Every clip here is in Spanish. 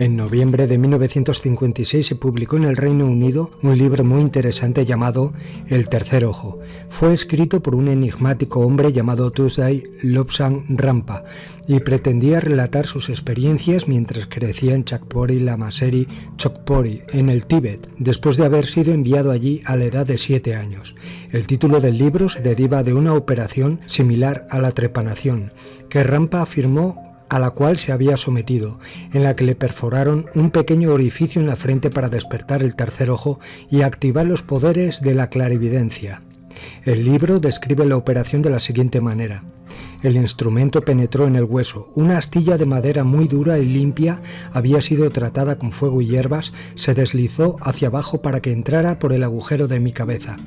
En noviembre de 1956 se publicó en el Reino Unido un libro muy interesante llamado El tercer ojo. Fue escrito por un enigmático hombre llamado Tushai Lobsang Rampa y pretendía relatar sus experiencias mientras crecía en Chakpori Lamaseri Chokpori, en el Tíbet, después de haber sido enviado allí a la edad de 7 años. El título del libro se deriva de una operación similar a la trepanación, que Rampa afirmó a la cual se había sometido, en la que le perforaron un pequeño orificio en la frente para despertar el tercer ojo y activar los poderes de la clarividencia. El libro describe la operación de la siguiente manera. El instrumento penetró en el hueso. Una astilla de madera muy dura y limpia había sido tratada con fuego y hierbas, se deslizó hacia abajo para que entrara por el agujero de mi cabeza.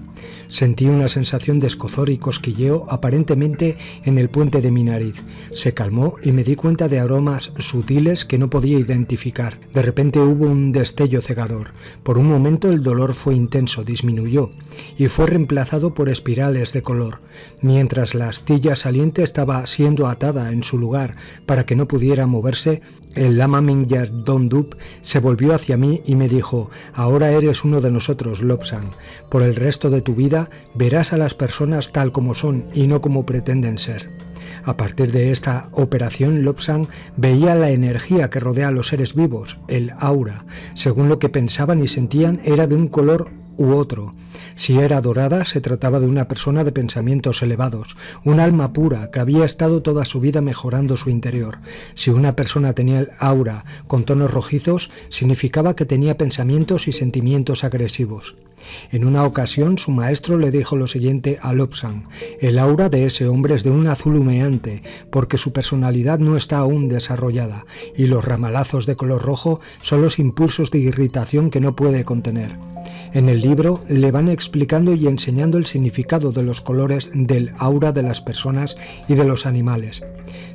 Sentí una sensación de escozor y cosquilleo aparentemente en el puente de mi nariz. Se calmó y me di cuenta de aromas sutiles que no podía identificar. De repente hubo un destello cegador. Por un momento el dolor fue intenso, disminuyó y fue reemplazado por espirales de color. Mientras la astilla saliente estaba siendo atada en su lugar para que no pudiera moverse, el Lama Mingyar Dondup se volvió hacia mí y me dijo: ahora eres uno de nosotros, Lobsang. Por el resto de tu vida verás a las personas tal como son y no como pretenden ser. A partir de esta operación, Lobsang veía la energía que rodea a los seres vivos, el aura. Según lo que pensaban y sentían, era de un color u otro. Si era dorada, se trataba de una persona de pensamientos elevados, un alma pura que había estado toda su vida mejorando su interior. Si una persona tenía el aura con tonos rojizos, significaba que tenía pensamientos y sentimientos agresivos. En una ocasión, su maestro le dijo lo siguiente a Lobsang: el aura de ese hombre es de un azul humeante, porque su personalidad no está aún desarrollada, y los ramalazos de color rojo son los impulsos de irritación que no puede contener. En el libro le van explicando y enseñando el significado de los colores del aura de las personas y de los animales.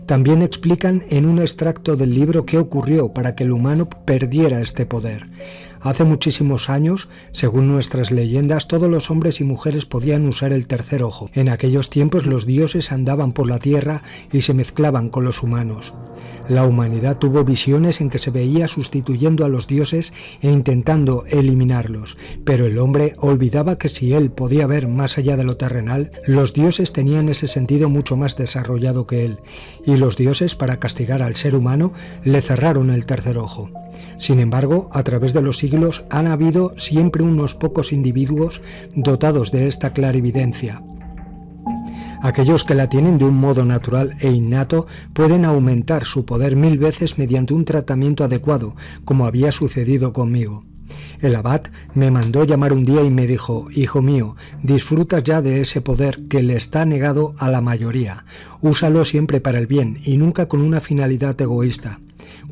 También explican en un extracto del libro qué ocurrió para que el humano perdiera este poder. Hace muchísimos años, según nuestras leyendas, todos los hombres y mujeres podían usar el tercer ojo. En aquellos tiempos los dioses andaban por la tierra y se mezclaban con los humanos. La humanidad tuvo visiones en que se veía sustituyendo a los dioses e intentando eliminarlos, pero el hombre olvidaba que si él podía ver más allá de lo terrenal, los dioses tenían ese sentido mucho más desarrollado que él, y los dioses, para castigar al ser humano, le cerraron el tercer ojo. Sin embargo, a través de los siglos han habido siempre unos pocos individuos dotados de esta clarividencia. Aquellos que la tienen de un modo natural e innato pueden aumentar su poder 1000 veces mediante un tratamiento adecuado, como había sucedido conmigo. El abad me mandó llamar un día y me dijo: hijo mío, disfrutas ya de ese poder que le está negado a la mayoría. Úsalo siempre para el bien y nunca con una finalidad egoísta.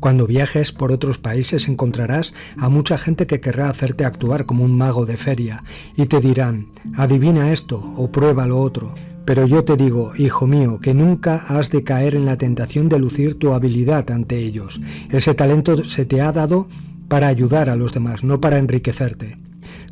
Cuando viajes por otros países encontrarás a mucha gente que querrá hacerte actuar como un mago de feria y te dirán: adivina esto o prueba lo otro. Pero yo te digo, hijo mío, que nunca has de caer en la tentación de lucir tu habilidad ante ellos. Ese talento se te ha dado para ayudar a los demás, no para enriquecerte.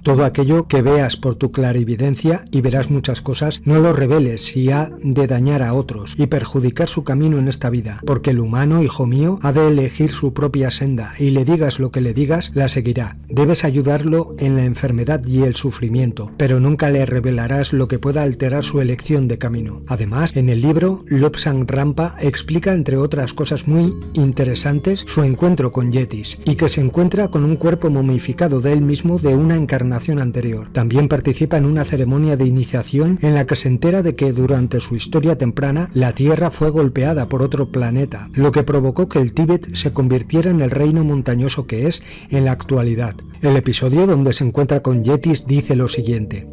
Todo aquello que veas por tu clarividencia, y verás muchas cosas, no lo reveles si ha de dañar a otros y perjudicar su camino en esta vida, porque el humano, hijo mío, ha de elegir su propia senda, y le digas lo que le digas, la seguirá. Debes ayudarlo en la enfermedad y el sufrimiento, pero nunca le revelarás lo que pueda alterar su elección de camino. Además, en el libro, Lobsang Rampa explica, entre otras cosas muy interesantes, su encuentro con yetis, y que se encuentra con un cuerpo momificado de él mismo de una encarnación anterior. También participa en una ceremonia de iniciación en la que se entera de que durante su historia temprana la Tierra fue golpeada por otro planeta, lo que provocó que el Tíbet se convirtiera en el reino montañoso que es en la actualidad. El episodio donde se encuentra con yetis dice lo siguiente: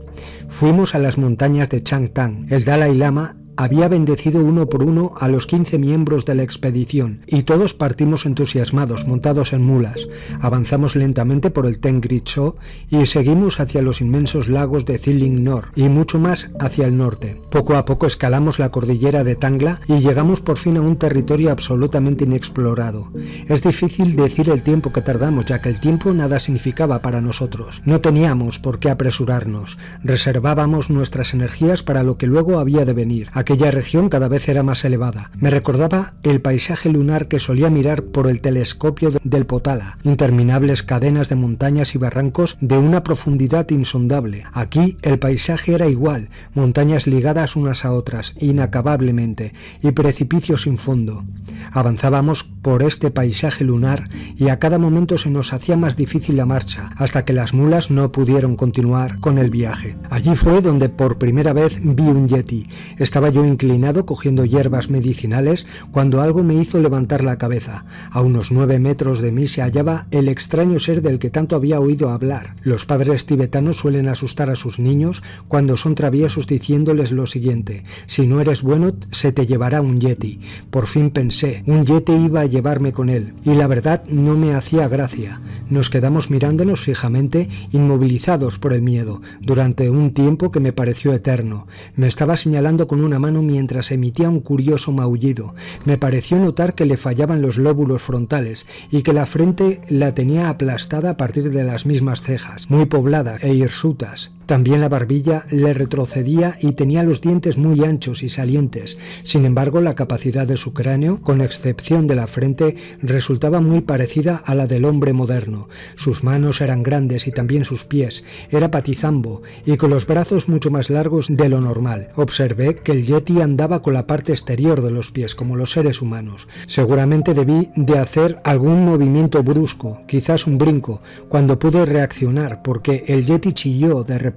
fuimos a las montañas de Changtang. El Dalai Lama había bendecido uno por uno a los 15 miembros de la expedición y todos partimos entusiasmados, montados en mulas. Avanzamos lentamente por el Tengri Tso y seguimos hacia los inmensos lagos de Ziling Nor y mucho más hacia el norte. Poco a poco escalamos la cordillera de Tangla y llegamos por fin a un territorio absolutamente inexplorado. Es difícil decir el tiempo que tardamos, ya que el tiempo nada significaba para nosotros. No teníamos por qué apresurarnos, reservábamos nuestras energías para lo que luego había de venir. Aquella región cada vez era más elevada. Me recordaba el paisaje lunar que solía mirar por el telescopio del Potala, interminables cadenas de montañas y barrancos de una profundidad insondable. Aquí el paisaje era igual, montañas ligadas unas a otras, inacabablemente, y precipicios sin fondo. Avanzábamos por este paisaje lunar y a cada momento se nos hacía más difícil la marcha, hasta que las mulas no pudieron continuar con el viaje. Allí fue donde por primera vez vi un yeti. Estaba yo inclinado cogiendo hierbas medicinales cuando algo me hizo levantar la cabeza. A unos 9 metros de mí se hallaba el extraño ser del que tanto había oído hablar. Los padres tibetanos suelen asustar a sus niños cuando son traviesos diciéndoles lo siguiente: si no eres bueno, se te llevará un yeti. Por fin pensé, un yeti iba a llevarme con él, y la verdad no me hacía gracia. Nos quedamos mirándonos fijamente, inmovilizados por el miedo, durante un tiempo que me pareció eterno. Me estaba señalando con una mano mientras emitía un curioso maullido. Me pareció notar que le fallaban los lóbulos frontales y que la frente la tenía aplastada a partir de las mismas cejas, muy pobladas e hirsutas. También la barbilla le retrocedía y tenía los dientes muy anchos y salientes. Sin embargo, la capacidad de su cráneo, con excepción de la frente, resultaba muy parecida a la del hombre moderno. Sus manos eran grandes y también sus pies. Era patizambo y con los brazos mucho más largos de lo normal. Observé que el yeti andaba con la parte exterior de los pies, como los seres humanos. Seguramente debí de hacer algún movimiento brusco, quizás un brinco, cuando pude reaccionar, porque el yeti chilló de repente.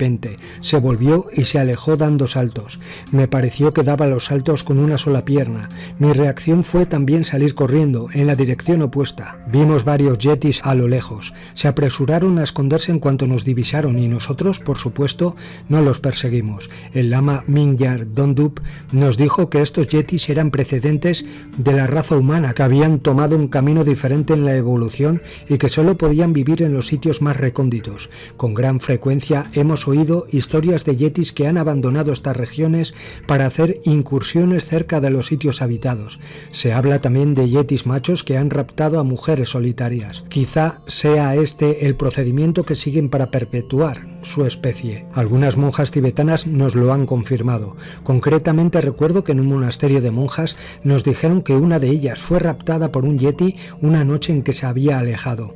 Se volvió y se alejó dando saltos. Me pareció que daba los saltos con una sola pierna. Mi reacción fue también salir corriendo en la dirección opuesta. Vimos varios yetis a lo lejos. Se apresuraron a esconderse en cuanto nos divisaron y nosotros, por supuesto, no los perseguimos. El lama Mingyar Dondup nos dijo que estos yetis eran precedentes de la raza humana, que habían tomado un camino diferente en la evolución y que solo podían vivir en los sitios más recónditos. Con gran frecuencia hemos oído historias de yetis que han abandonado estas regiones para hacer incursiones cerca de los sitios habitados. Se habla también de yetis machos que han raptado a mujeres solitarias. Quizá sea este el procedimiento que siguen para perpetuar su especie. Algunas monjas tibetanas nos lo han confirmado. Concretamente recuerdo que en un monasterio de monjas nos dijeron que una de ellas fue raptada por un yeti una noche en que se había alejado.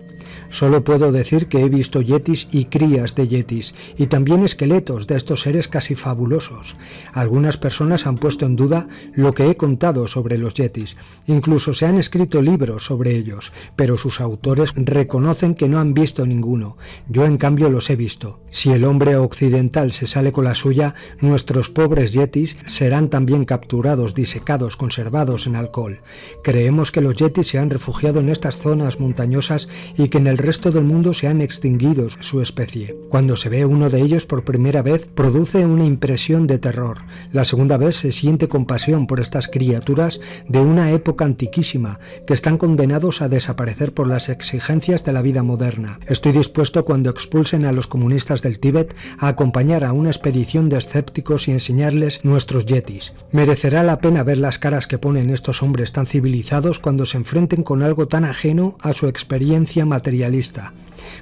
Solo puedo decir que he visto yetis y crías de yetis, y también esqueletos de estos seres casi fabulosos. Algunas personas han puesto en duda lo que he contado sobre los yetis. Incluso se han escrito libros sobre ellos, pero sus autores reconocen que no han visto ninguno. Yo, en cambio, los he visto. Si el hombre occidental se sale con la suya, nuestros pobres yetis serán también capturados, disecados, conservados en alcohol. Creemos que los yetis se han refugiado en estas zonas montañosas y que en el resto del mundo se han extinguido su especie. Cuando se ve uno de ellos por primera vez, produce una impresión de terror. La segunda vez se siente compasión por estas criaturas de una época antiquísima, que están condenados a desaparecer por las exigencias de la vida moderna. Estoy dispuesto, cuando expulsen a los comunistas del Tíbet, a acompañar a una expedición de escépticos y enseñarles nuestros yetis. Merecerá la pena ver las caras que ponen estos hombres tan civilizados cuando se enfrenten con algo tan ajeno a su experiencia materialista.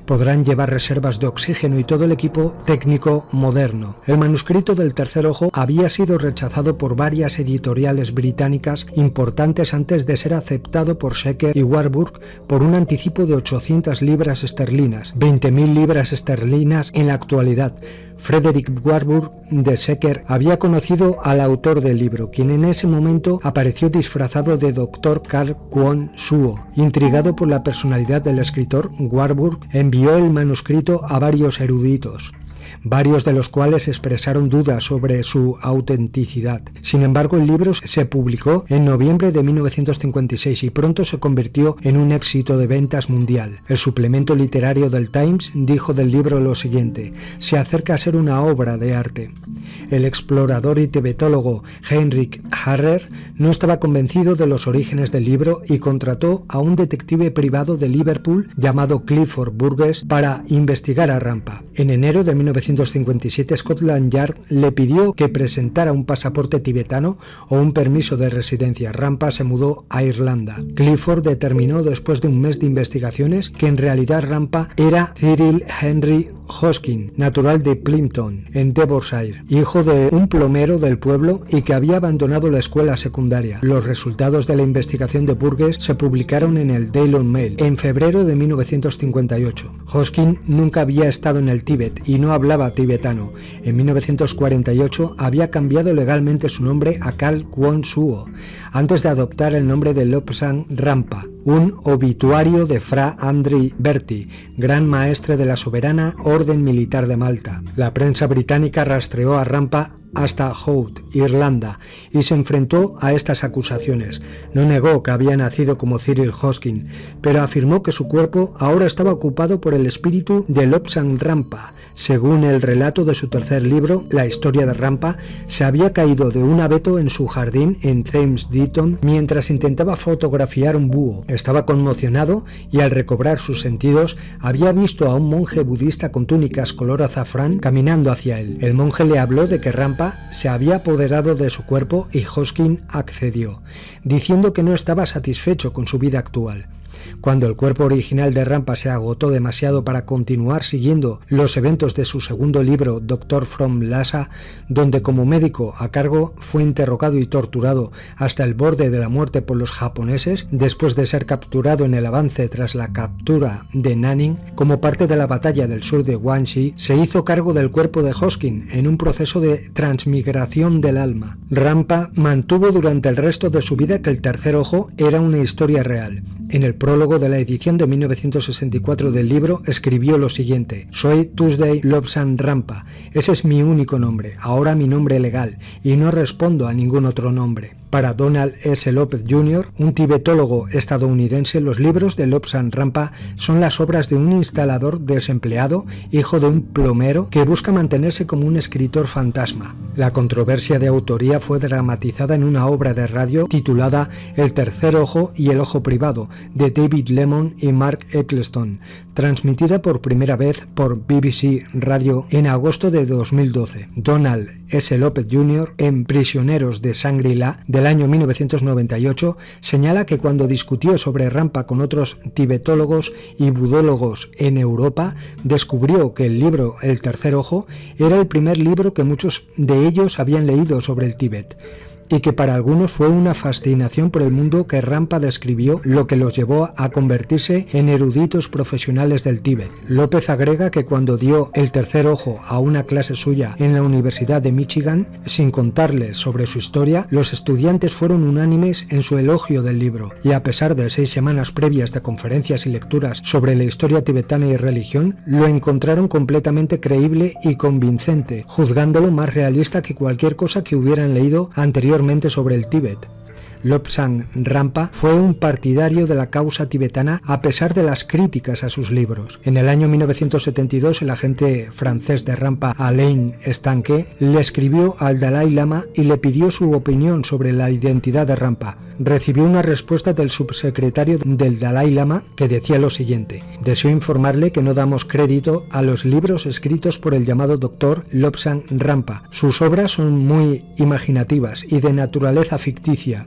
Podrán llevar reservas de oxígeno y todo el equipo técnico moderno. El manuscrito del tercer ojo había sido rechazado por varias editoriales británicas importantes antes de ser aceptado por Secker y Warburg por un anticipo de 800 libras esterlinas, 20.000 libras esterlinas en la actualidad. Frederick Warburg de Secker había conocido al autor del libro, quien en ese momento apareció disfrazado de Dr. Carl Kwon Suo. Intrigado por la personalidad del escritor, Warburg envió el manuscrito a varios eruditos, varios de los cuales expresaron dudas sobre su autenticidad. Sin embargo, el libro se publicó en noviembre de 1956 y pronto se convirtió en un éxito de ventas mundial. El suplemento literario del Times dijo del libro lo siguiente: se acerca a ser una obra de arte. El explorador y tibetólogo Heinrich Harrer no estaba convencido de los orígenes del libro y contrató a un detective privado de Liverpool llamado Clifford Burgess para investigar a Rampa. En enero de 1956 1957 Scotland Yard le pidió que presentara un pasaporte tibetano o un permiso de residencia. Rampa se mudó a Irlanda. Clifford determinó después de un mes de investigaciones que en realidad Rampa era Cyril Henry Hoskin, natural de Plympton, en Devonshire, hijo de un plomero del pueblo y que había abandonado la escuela secundaria. Los resultados de la investigación de Burgess se publicaron en el Daily Mail en febrero de 1958. Hoskin nunca había estado en el Tíbet y no hablaba tibetano. En 1948 había cambiado legalmente su nombre a Kal Kwon Suo, antes de adoptar el nombre de Lobsang Rampa, un obituario de Fra Andrei Berti, gran maestre de la soberana Orden Militar de Malta. La prensa británica rastreó a Rampa hasta Howth, Irlanda, y se enfrentó a estas acusaciones. No negó que había nacido como Cyril Hoskin, pero afirmó que su cuerpo ahora estaba ocupado por el espíritu de Lobsang Rampa. Según el relato de su tercer libro, La historia de Rampa, se había caído de un abeto en su jardín en Thames Ditton mientras intentaba fotografiar un búho. Estaba conmocionado y al recobrar sus sentidos había visto a un monje budista con túnicas color azafrán caminando hacia él. El monje le habló de que Rampa se había apoderado de su cuerpo y Hoskin accedió, diciendo que no estaba satisfecho con su vida actual. Cuando el cuerpo original de Rampa se agotó demasiado para continuar siguiendo los eventos de su segundo libro, Doctor from Lhasa, donde como médico a cargo fue interrogado y torturado hasta el borde de la muerte por los japoneses, después de ser capturado en el avance tras la captura de Nanning, como parte de la batalla del sur de Guangxi, se hizo cargo del cuerpo de Hoskin en un proceso de transmigración del alma. Rampa mantuvo durante el resto de su vida que el tercer ojo era una historia real. En el prólogo de la edición de 1964 del libro escribió lo siguiente: soy Tuesday Lobsang Rampa, ese es mi único nombre, ahora mi nombre legal, y no respondo a ningún otro nombre. Para Donald S. Lopez Jr., un tibetólogo estadounidense, los libros de Lobsang Rampa son las obras de un instalador desempleado, hijo de un plomero, que busca mantenerse como un escritor fantasma. La controversia de autoría fue dramatizada en una obra de radio titulada El tercer ojo y el ojo privado, de David Lemon y Mark Eccleston, transmitida por primera vez por BBC Radio en agosto de 2012. Donald S. Lopez Jr., en Prisioneros de Shangri-La, del año 1998, señala que cuando discutió sobre Rampa con otros tibetólogos y budólogos en Europa, descubrió que el libro El tercer ojo era el primer libro que muchos de ellos habían leído sobre el Tíbet, y que para algunos fue una fascinación por el mundo que Rampa describió, lo que los llevó a convertirse en eruditos profesionales del Tíbet. López agrega que cuando dio el tercer ojo a una clase suya en la Universidad de Michigan, sin contarles sobre su historia, los estudiantes fueron unánimes en su elogio del libro, y a pesar de 6 semanas previas de conferencias y lecturas sobre la historia tibetana y religión, lo encontraron completamente creíble y convincente, juzgándolo más realista que cualquier cosa que hubieran leído anteriormente sobre el Tíbet. Lobsang Rampa fue un partidario de la causa tibetana a pesar de las críticas a sus libros. En el año 1972, el agente francés de Rampa, Alain Stanque, le escribió al Dalai Lama y le pidió su opinión sobre la identidad de Rampa. Recibió una respuesta del subsecretario del Dalai Lama que decía lo siguiente: deseo informarle que no damos crédito a los libros escritos por el llamado Dr. Lobsang Rampa. Sus obras son muy imaginativas y de naturaleza ficticia.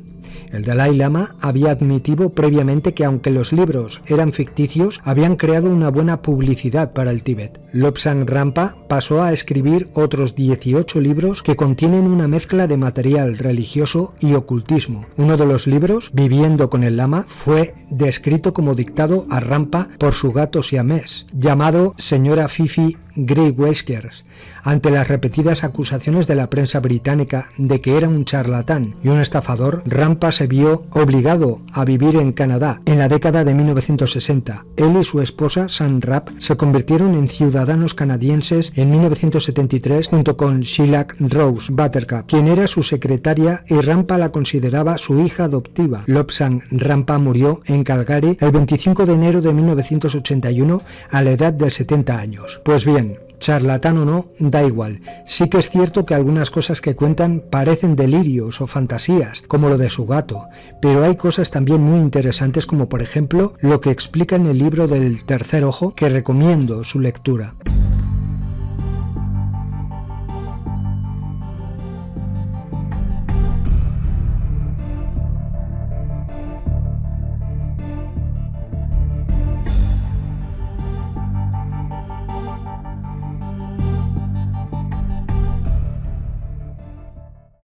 El Dalai Lama había admitido previamente que aunque los libros eran ficticios, habían creado una buena publicidad para el Tíbet. Lobsang Rampa pasó a escribir otros 18 libros que contienen una mezcla de material religioso y ocultismo. Uno de los libros, Viviendo con el Lama, fue descrito como dictado a Rampa por su gato siamés, llamado Señora Fifi Grey Whiskers, ante las repetidas acusaciones de la prensa británica de que era un charlatán y un estafador. Rampa se vio obligado a vivir en Canadá en la década de 1960. Él y su esposa, San Rap, se convirtieron en ciudadanos canadienses en 1973 junto con Sheila Rose Buttercup, quien era su secretaria, y Rampa la consideraba su hija adoptiva. Lobsang Rampa murió en Calgary el 25 de enero de 1981 a la edad de 70 años. Pues bien, charlatán o no, da igual. Sí que es cierto que algunas cosas que cuentan parecen delirios o fantasías, como lo de su gato, pero hay cosas también muy interesantes, como por ejemplo lo que explica en el libro del tercer ojo, que recomiendo su lectura.